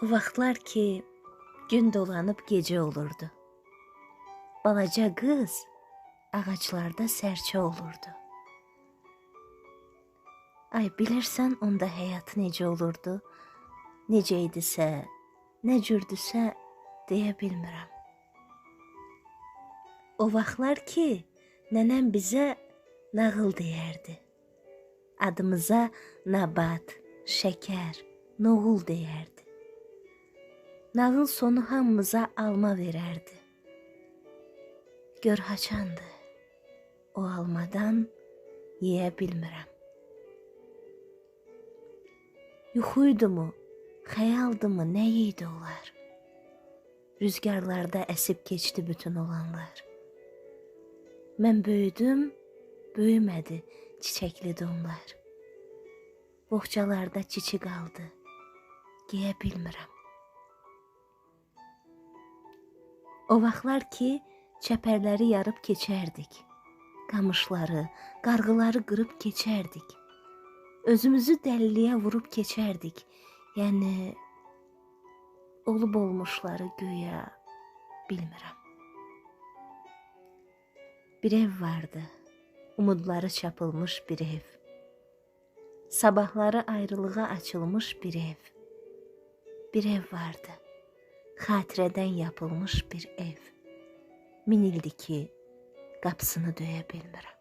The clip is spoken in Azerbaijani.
O vaxtlar ki, gün dolanıb gecə olurdu. Balaca qız ağaclarda sərçə olurdu. Ay, bilirsən onda həyat necə olurdu? Necə idisə, nə cürdüsə deyə bilmirəm. O vaxtlar ki, nənəm bizə nağıl deyərdi. Adımıza nabat, şəkər, noğul deyərdi. Nağıl sonu hamımıza alma verərdi. Gör haçandı, o almadan yeyə bilmirəm. Yuxuydumu, xəyaldımı, nə idi onlar? Rüzgarlarda əsib keçdi bütün olanlar. Mən böyüdüm, böyümədi çiçəkli donlar. Boğçalarda çiçi qaldı, geyə bilmirəm. O vaxtlar ki, çəpərləri yarıb keçərdik. Qamışları, qarğıları qırıb keçərdik. Özümüzü dəliliyə vurub keçərdik. Yəni, olub olmuşları güya bilmirəm. Bir ev vardı, umudları çapılmış bir ev. Sabahları ayrılığa açılmış bir ev. Bir ev vardı, xatirədən yapılmış bir ev. Min ildir ki, qapısını döyə bilmirəm.